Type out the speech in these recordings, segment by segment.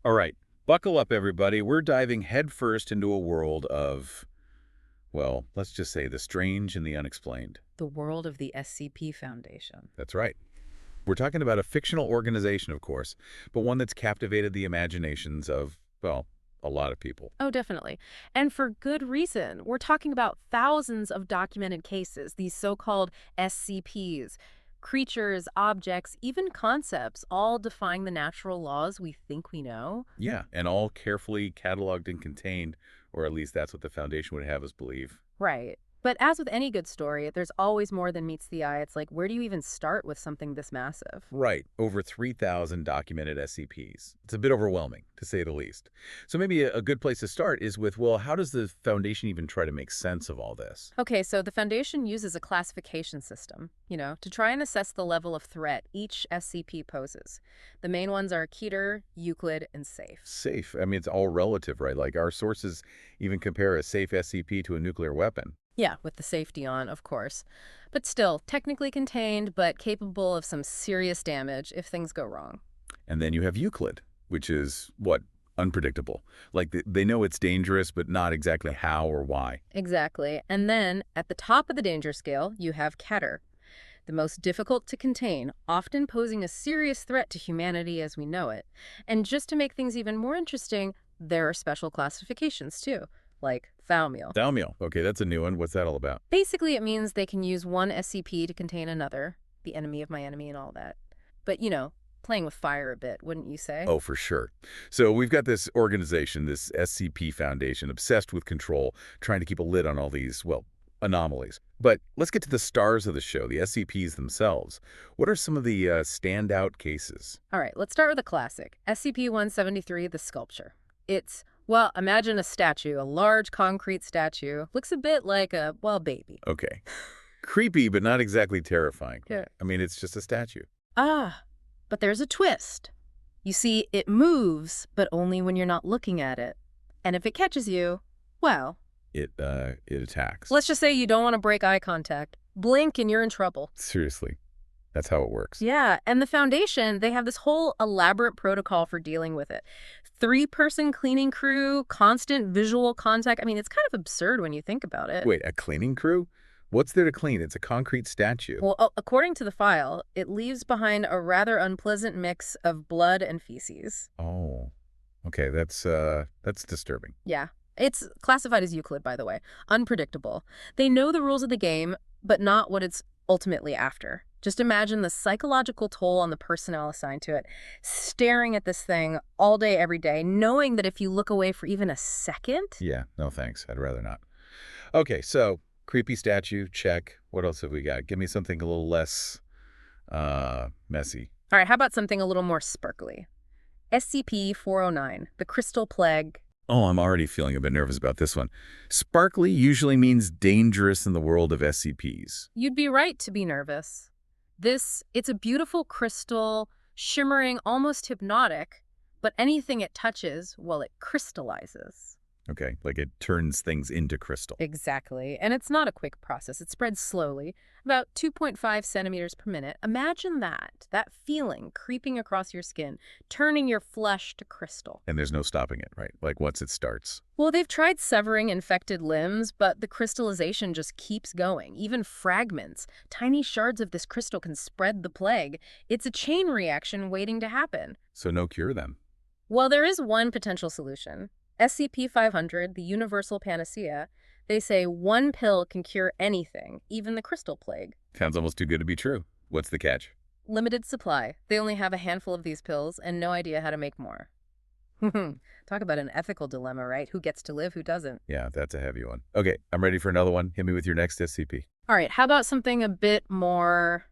All right, buckle up, everybody. We're diving headfirst into a world of, well, let's just say the strange and the unexplained. The world of the SCP Foundation. That's right. We're talking about a fictional organization, of course, but one that's captivated the imaginations of, well, a lot of people. Oh, definitely. And for good reason. We're talking about thousands of documented cases, these so-called SCPs. Creatures, objects, even concepts, all defying the natural laws we think we know. Yeah, and all carefully cataloged and contained, or at least that's what the Foundation would have us believe. Right. But as with any good story, there's always more than meets the eye. It's like, where do you even start with something this massive? Right, over 3,000 documented SCPs. It's a bit overwhelming, to say the least. So maybe a good place to start is with, well, how does the Foundation even try to make sense of all this? Okay, so the Foundation uses a classification system, to try and assess the level of threat each SCP poses. The main ones are Keter, Euclid, and Safe. Safe. I mean, it's all relative, right? Like our sources even compare a safe SCP to a nuclear weapon. Yeah, with the safety on, of course. But still, technically contained, but capable of some serious damage if things go wrong. And then you have Euclid, which is, what, unpredictable. Like they know it's dangerous, but not exactly how or why. Exactly. And then, at the top of the danger scale, you have Keter, the most difficult to contain, often posing a serious threat to humanity as we know it. And just to make things even more interesting, there are special classifications too, like Thaumiel. Dalmiel. Okay, that's a new one. What's that all about? Basically, it means they can use one SCP to contain another, the enemy of my enemy and all that. But, playing with fire a bit, wouldn't you say? Oh, for sure. So we've got this organization, this SCP Foundation, obsessed with control, trying to keep a lid on all these, well, anomalies. But let's get to the stars of the show, the SCPs themselves. What are some of the standout cases? All right, let's start with a classic. SCP-173, the sculpture. It's, well, imagine a statue, a large concrete statue. Looks a bit like a, well, baby. Okay. Creepy, but not exactly terrifying. Yeah. I mean, it's just a statue. Ah, but there's a twist. You see, it moves, but only when you're not looking at it. And if it catches you, well, It attacks. let's just say you don't want to break eye contact. Blink and you're in trouble. Seriously. That's how it works. Yeah, and the Foundation, they have this whole elaborate protocol for dealing with it. 3-person cleaning crew, constant visual contact. I mean, it's kind of absurd when you think about it. Wait, a cleaning crew? What's there to clean? It's a concrete statue. Well, according to the file, it leaves behind a rather unpleasant mix of blood and feces. Oh, okay. That's disturbing. Yeah. It's classified as Euclid, by the way. Unpredictable. They know the rules of the game, but not what it's ultimately after. Just imagine the psychological toll on the personnel assigned to it, staring at this thing all day, every day, knowing that if you look away for even a second... Yeah, no thanks. I'd rather not. Okay, so creepy statue, check. What else have we got? Give me something a little less messy. All right, how about something a little more sparkly? SCP-409, the Crystal Plague. Oh, I'm already feeling a bit nervous about this one. Sparkly usually means dangerous in the world of SCPs. You'd be right to be nervous. It's a beautiful crystal, shimmering, almost hypnotic, but anything it touches, well, it crystallizes. Okay, like it turns things into crystal. Exactly. And it's not a quick process. It spreads slowly, about 2.5 centimeters per minute. Imagine that feeling creeping across your skin, turning your flesh to crystal. And there's no stopping it, right? Like once it starts. Well, they've tried severing infected limbs, but the crystallization just keeps going. Even fragments, tiny shards of this crystal can spread the plague. It's a chain reaction waiting to happen. So no cure then? Well, there is one potential solution. SCP-500, the universal panacea, they say one pill can cure anything, even the crystal plague. Sounds almost too good to be true. What's the catch? Limited supply. They only have a handful of these pills and no idea how to make more. Talk about an ethical dilemma, right? Who gets to live, who doesn't? Yeah, that's a heavy one. Okay, I'm ready for another one. Hit me with your next SCP. All right, how about something a bit more,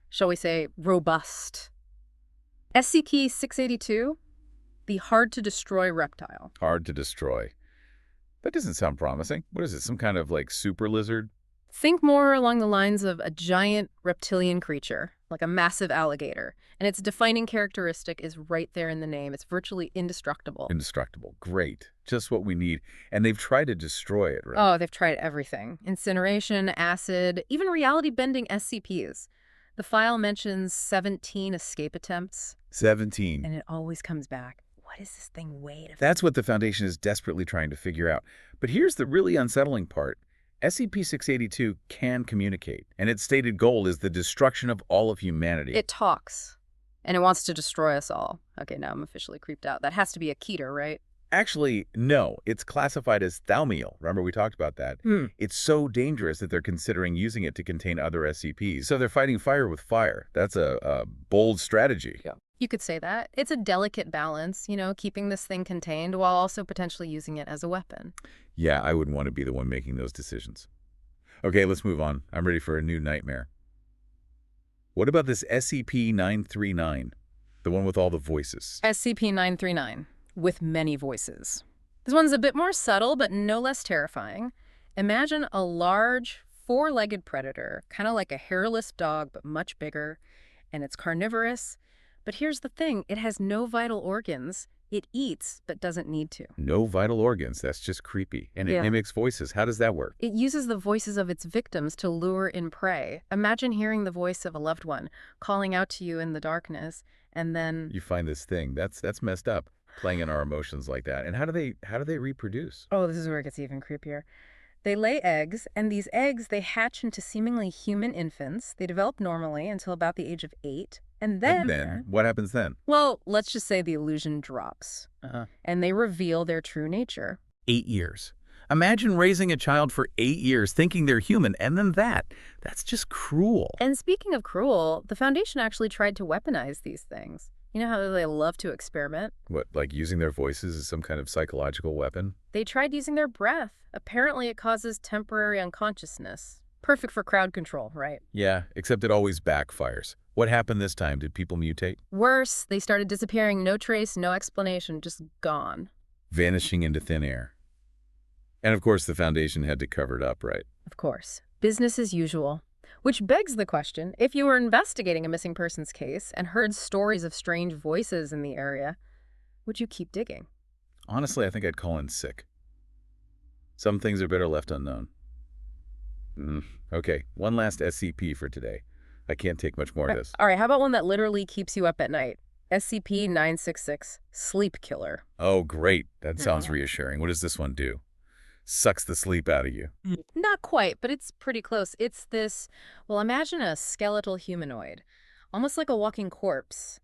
shall we say, robust? SCP-682, the hard-to-destroy reptile. Hard to destroy. That doesn't sound promising. What is it, some kind of like super lizard? Think more along the lines of a giant reptilian creature, like a massive alligator. And its defining characteristic is right there in the name. It's virtually indestructible. Indestructible. Great. Just what we need. And they've tried to destroy it, right? Oh, they've tried everything. Incineration, acid, even reality-bending SCPs. The file mentions 17 escape attempts. 17. And it always comes back. What what is this thing weighed? That's what the Foundation is desperately trying to figure out. But here's the really unsettling part. SCP-682 can communicate, and its stated goal is the destruction of all of humanity. It talks, and it wants to destroy us all. Okay, now I'm officially creeped out. That has to be a Keter, right? Actually, no. It's classified as thaumiel. Remember we talked about that? It's so dangerous that they're considering using it to contain other SCPs. So they're fighting fire with fire. That's a bold strategy. Yeah. You could say that. It's a delicate balance, keeping this thing contained while also potentially using it as a weapon. Yeah, I wouldn't want to be the one making those decisions. Okay, let's move on. I'm ready for a new nightmare. What about this SCP-939? The one with all the voices. SCP-939, with many voices. This one's a bit more subtle, but no less terrifying. Imagine a large, four-legged predator, kind of like a hairless dog, but much bigger, and it's carnivorous. But here's the thing, it has no vital organs. It eats, but doesn't need to. No vital organs. That's just creepy. And it mimics voices. How does that work? It uses the voices of its victims to lure in prey. Imagine hearing the voice of a loved one calling out to you in the darkness, and then you find this thing. That's messed up, playing in our emotions like that. And how do they reproduce? Oh, this is where it gets even creepier. They lay eggs, and these eggs, they hatch into seemingly human infants. They develop normally until about the age of 8. And then what happens then? Well, let's just say the illusion drops. And they reveal their true nature. 8 years. Imagine raising a child for 8 years thinking they're human, and then that's just cruel. And speaking of cruel, the Foundation actually tried to weaponize these things. You know how they love to experiment? What, like using their voices as some kind of psychological weapon? They tried using their breath. Apparently it causes temporary unconsciousness. Perfect for crowd control, right? Yeah, except it always backfires. What happened this time? Did people mutate? Worse, they started disappearing, no trace, no explanation, just gone. Vanishing into thin air. And of course the Foundation had to cover it up, right? Of course. Business as usual. Which begs the question, if you were investigating a missing persons case and heard stories of strange voices in the area, would you keep digging? Honestly, I think I'd call in sick. Some things are better left unknown. Okay, one last SCP for today. I can't take much more of this. All right, how about one that literally keeps you up at night? SCP-966, Sleep Killer. Oh, great. That sounds reassuring. What does this one do? Sucks the sleep out of you. Not quite, but it's pretty close. It's this, well, imagine a skeletal humanoid, almost like a walking corpse.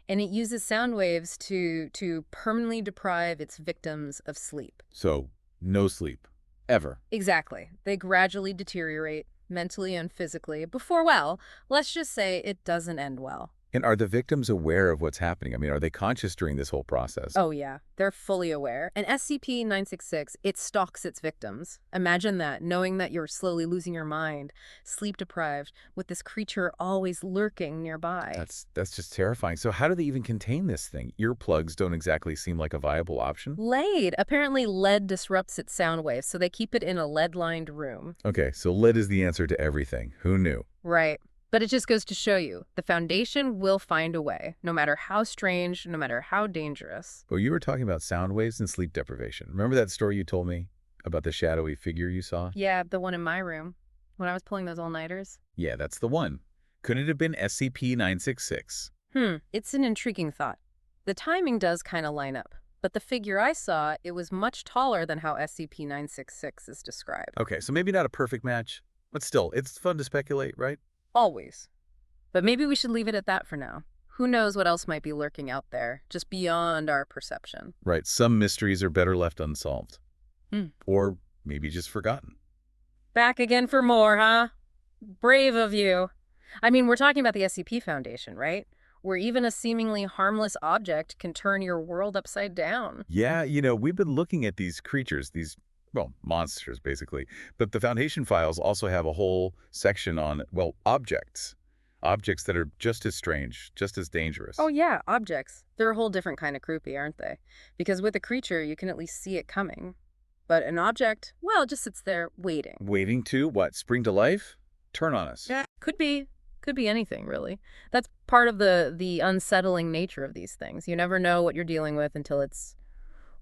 And it uses sound waves to permanently deprive its victims of sleep. So, no sleep. Ever. Exactly. They gradually deteriorate, mentally and physically, before, well, let's just say it doesn't end well. And are the victims aware of what's happening? I mean, are they conscious during this whole process? Oh, yeah. They're fully aware. And SCP-966, it stalks its victims. Imagine that, knowing that you're slowly losing your mind, sleep-deprived, with this creature always lurking nearby. That's just terrifying. So how do they even contain this thing? Earplugs don't exactly seem like a viable option. Lead. Apparently, lead disrupts its sound waves, so they keep it in a lead-lined room. Okay, so lead is the answer to everything. Who knew? Right. But it just goes to show you, the Foundation will find a way, no matter how strange, no matter how dangerous. Well, you were talking about sound waves and sleep deprivation. Remember that story you told me about the shadowy figure you saw? Yeah, the one in my room, when I was pulling those all-nighters. Yeah, that's the one. Couldn't it have been SCP-966? It's an intriguing thought. The timing does kind of line up. But the figure I saw, it was much taller than how SCP-966 is described. Okay, so maybe not a perfect match, but still, it's fun to speculate, right? Always. But maybe we should leave it at that for now. Who knows what else might be lurking out there, just beyond our perception. Right, some mysteries are better left unsolved. Or maybe just forgotten. Back again for more, huh? Brave of you. I mean, we're talking about the SCP Foundation, right? Where even a seemingly harmless object can turn your world upside down. Yeah, we've been looking at these creatures, well, monsters, basically. But the Foundation files also have a whole section on, well, objects. Objects that are just as strange, just as dangerous. Oh, yeah, objects. They're a whole different kind of creepy, aren't they? Because with a creature, you can at least see it coming. But an object, well, it just sits there waiting. Waiting to, what, spring to life? Turn on us. Yeah, could be anything, really. That's part of the unsettling nature of these things. You never know what you're dealing with until it's,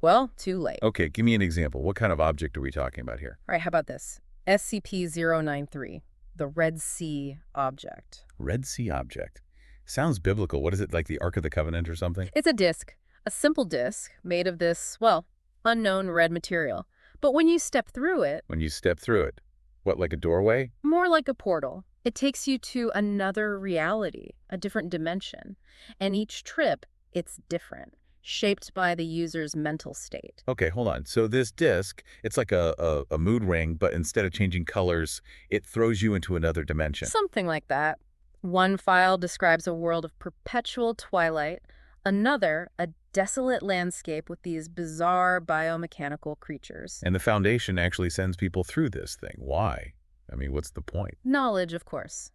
well, too late. Okay, give me an example. What kind of object are we talking about here? All right, how about this? SCP-093, the Red Sea object. Red Sea object. Sounds biblical. What is it, like the Ark of the Covenant or something? It's a disc, A simple disk made of this, well, unknown red material. But when you step through it, When you step through it. What, like a doorway? more like a portal, it takes you to another reality, a different dimension. And each trip, it's different, shaped by the user's mental state. Okay, hold on. So this disc, it's like a mood ring, but instead of changing colors, it throws you into another dimension. Something like that. One file describes a world of perpetual twilight, another, a desolate landscape with these bizarre biomechanical creatures. And the Foundation actually sends people through this thing. Why? I mean, what's the point? Knowledge, of course.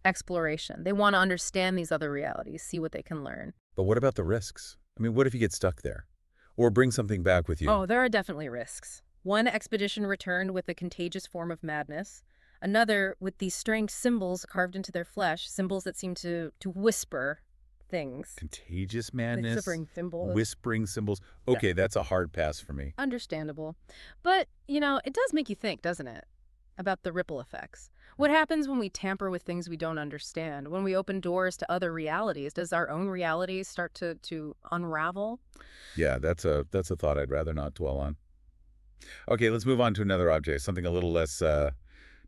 Exploration. They want to understand these other realities, see what they can learn. But what about the risks? I mean, what if you get stuck there? Or bring something back with you? Oh, there are definitely risks. One expedition returned with a contagious form of madness. Another with these strange symbols carved into their flesh, symbols that seem to whisper things. Contagious madness? Whispering symbols. Whispering symbols? Okay, that's a hard pass for me. Understandable. But, it does make you think, doesn't it? About the ripple effects. What happens when we tamper with things we don't understand? When we open doors to other realities? Does our own reality start to unravel? Yeah, that's a thought I'd rather not dwell on. Okay, let's move on to another object, something a little less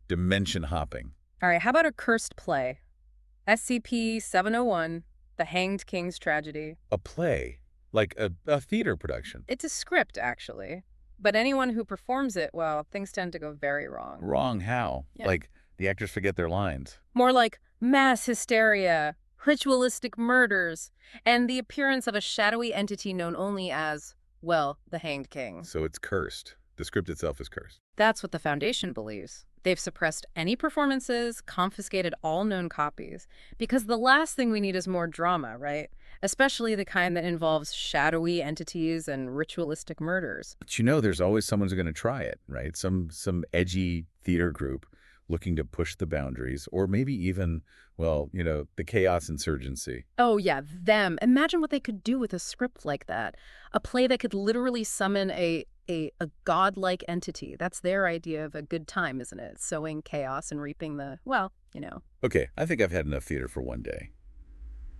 dimension hopping. All right, how about a cursed play? SCP-701, The Hanged King's Tragedy. A play, like a theater production. It's a script, actually. But anyone who performs it, well, things tend to go very wrong. Wrong how? Yeah. Like the actors forget their lines. More like mass hysteria, ritualistic murders, and the appearance of a shadowy entity known only as, well, the Hanged King. So it's cursed. The script itself is cursed. That's what the Foundation believes. They've suppressed any performances, confiscated all known copies, because the last thing we need is more drama, right? Especially the kind that involves shadowy entities and ritualistic murders. But there's always someone who's going to try it, right? Some edgy theater group looking to push the boundaries, or maybe even, the chaos insurgency. Oh yeah, them. Imagine what they could do with a script like that. A play that could literally summon a godlike entity. That's their idea of a good time, isn't it? Sowing chaos and reaping Okay, I think I've had enough theater for one day.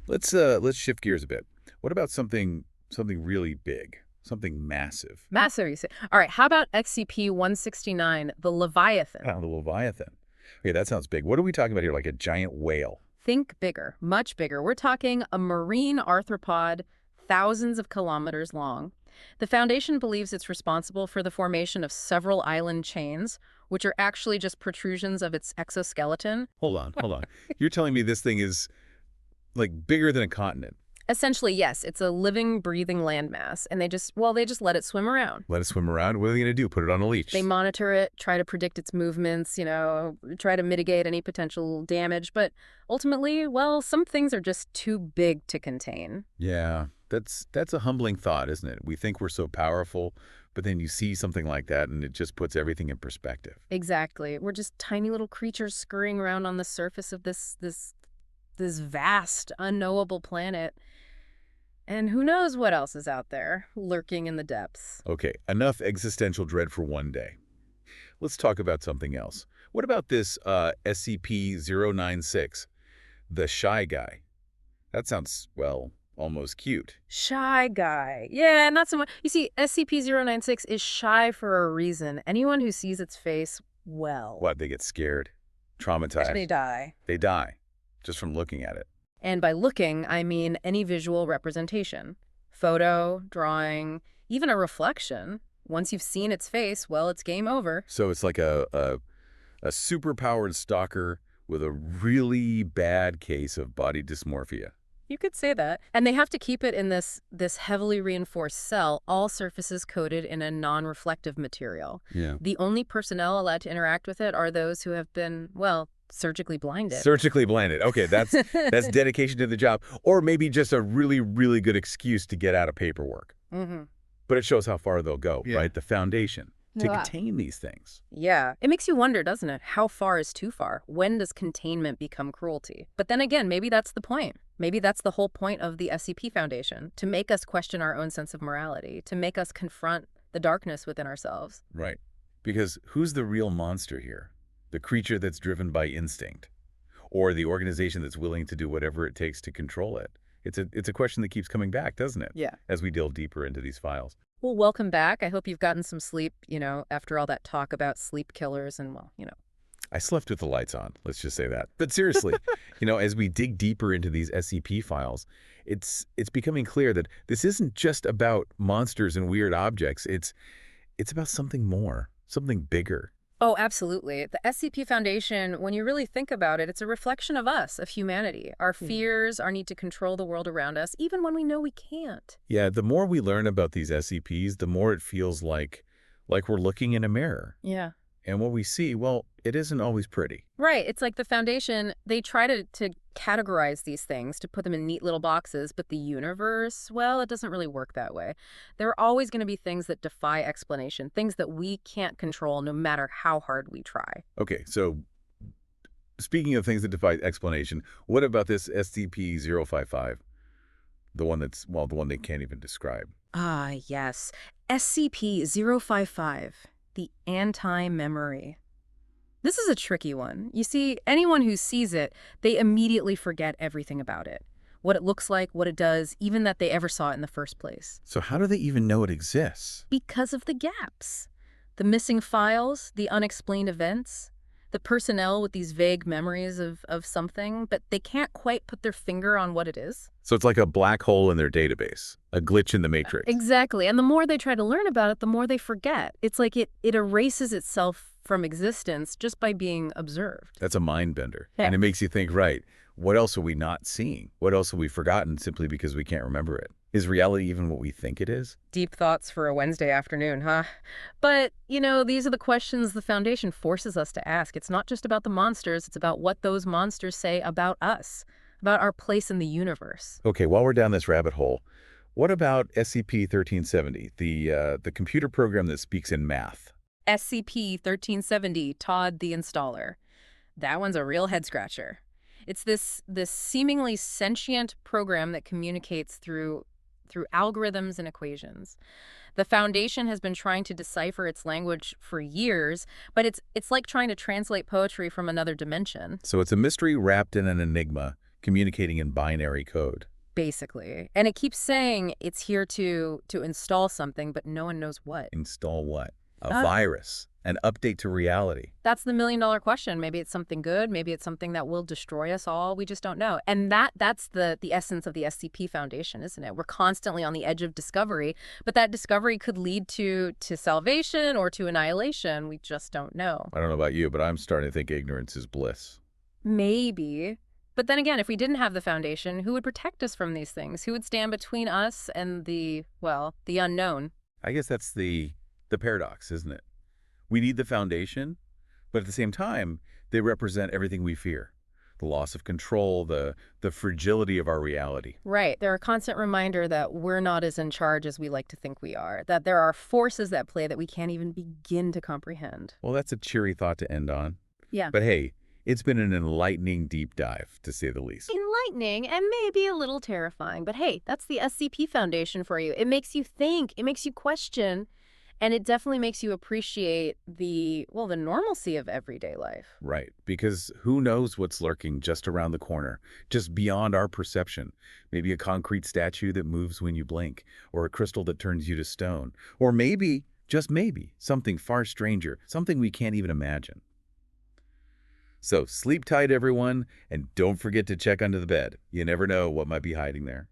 Let's shift gears a bit. What about something really big, something massive? Massive, you say. All right, how about SCP-169, the Leviathan? The Leviathan. Okay, that sounds big. What are we talking about here? Like a giant whale? Think bigger, much bigger. We're talking a marine arthropod thousands of kilometers long. The Foundation believes it's responsible for the formation of several island chains, which are actually just protrusions of its exoskeleton. Hold on. You're telling me this thing is like bigger than a continent? Essentially, yes, it's a living, breathing landmass, and they just let it swim around. Let it swim around? What are they going to do? Put it on a leash? They monitor it, try to predict its movements, try to mitigate any potential damage, but ultimately, well, some things are just too big to contain. Yeah, that's a humbling thought, isn't it? We think we're so powerful, but then you see something like that and it just puts everything in perspective. Exactly. We're just tiny little creatures scurrying around on the surface of this vast, unknowable planet. And who knows what else is out there, lurking in the depths. Okay, enough existential dread for one day. Let's talk about something else. What about this SCP-096, the Shy Guy? That sounds, almost cute. Shy guy. Yeah, not so much. You see, SCP-096 is shy for a reason. Anyone who sees its face, well... What, they get scared? Traumatized? They die. They die, just from looking at it. And by looking, I mean any visual representation. Photo, drawing, even a reflection. Once you've seen its face, well, it's game over. So it's like a superpowered stalker with a really bad case of body dysmorphia. You could say that. And they have to keep it in this heavily reinforced cell, all surfaces coated in a non-reflective material. Yeah. The only personnel allowed to interact with it are those who have been, surgically blinded. Surgically blinded. Okay, that's dedication to the job. Or maybe just a really, really good excuse to get out of paperwork. Mm-hmm. But it shows how far they'll go, right? The Foundation, to Yeah. contain these things. Yeah. It makes you wonder, doesn't it? How far is too far? When does containment become cruelty? But then again, maybe that's the point. Maybe that's the whole point of the SCP Foundation, to make us question our own sense of morality, to make us confront the darkness within ourselves. Right. Because who's the real monster here? The creature that's driven by instinct? Or the organization that's willing to do whatever it takes to control it? It's a question that keeps coming back, doesn't it? Yeah. As we delve deeper into these files. Well, welcome back. I hope you've gotten some sleep, after all that talk about sleep killers and, well. I slept with the lights on, let's just say that. But seriously, as we dig deeper into these SCP files, it's becoming clear that this isn't just about monsters and weird objects. It's about something more, something bigger. Oh, absolutely. The SCP Foundation, when you really think about it, it's a reflection of us, of humanity, our fears, our need to control the world around us, even when we know we can't. Yeah, the more we learn about these SCPs, the more it feels like we're looking in a mirror. Yeah. And what we see, well, it isn't always pretty. Right. It's like the Foundation, they try to categorize these things, to put them in neat little boxes, but the universe, well, it doesn't really work that way. There are always going to be things that defy explanation, things that we can't control no matter how hard we try. Okay, so speaking of things that defy explanation, what about this SCP-055? The one the one they can't even describe. Ah, yes. SCP-055, the anti-memory. This is a tricky one. You see, anyone who sees it, they immediately forget everything about it. What it looks like, what it does, even that they ever saw it in the first place. So how do they even know it exists? Because of the gaps. The missing files, the unexplained events, the personnel with these vague memories of something, but they can't quite put their finger on what it is. So it's like a black hole in their database, a glitch in the matrix. Exactly. And the more they try to learn about it, the more they forget. It's like it erases itself from existence just by being observed. That's a mind bender. Yeah. And it makes you think, right, what else are we not seeing? What else have we forgotten simply because we can't remember it? Is reality even what we think it is? Deep thoughts for a Wednesday afternoon, huh? But, these are the questions the Foundation forces us to ask. It's not just about the monsters, it's about what those monsters say about us, about our place in the universe. Okay, while we're down this rabbit hole, what about SCP-1370, the computer program that speaks in math? SCP-1370, Todd the Installer. That one's a real head-scratcher. It's this seemingly sentient program that communicates through algorithms and equations. The Foundation has been trying to decipher its language for years, but it's like trying to translate poetry from another dimension. So it's a mystery wrapped in an enigma, communicating in binary code. Basically. And it keeps saying it's here to install something, but no one knows what. Install what? A virus. An update to reality. That's the million-dollar question. Maybe it's something good. Maybe it's something that will destroy us all. We just don't know. And that's the essence of the SCP Foundation, isn't it? We're constantly on the edge of discovery, but that discovery could lead to salvation or to annihilation. We just don't know. I don't know about you, but I'm starting to think ignorance is bliss. Maybe. But then again, if we didn't have the Foundation, who would protect us from these things? Who would stand between us and the unknown? I guess that's the paradox, isn't it? We need the Foundation, but at the same time, they represent everything we fear. The loss of control, the fragility of our reality. Right. They're a constant reminder that we're not as in charge as we like to think we are, that there are forces at play that we can't even begin to comprehend. Well, that's a cheery thought to end on. Yeah. But hey, it's been an enlightening deep dive, to say the least. Enlightening and maybe a little terrifying, but hey, that's the SCP Foundation for you. It makes you think, it makes you question, and it definitely makes you appreciate the normalcy of everyday life. Right, because who knows what's lurking just around the corner, just beyond our perception. Maybe a concrete statue that moves when you blink, or a crystal that turns you to stone, or maybe, just maybe, something far stranger, something we can't even imagine. So sleep tight, everyone, and don't forget to check under the bed. You never know what might be hiding there.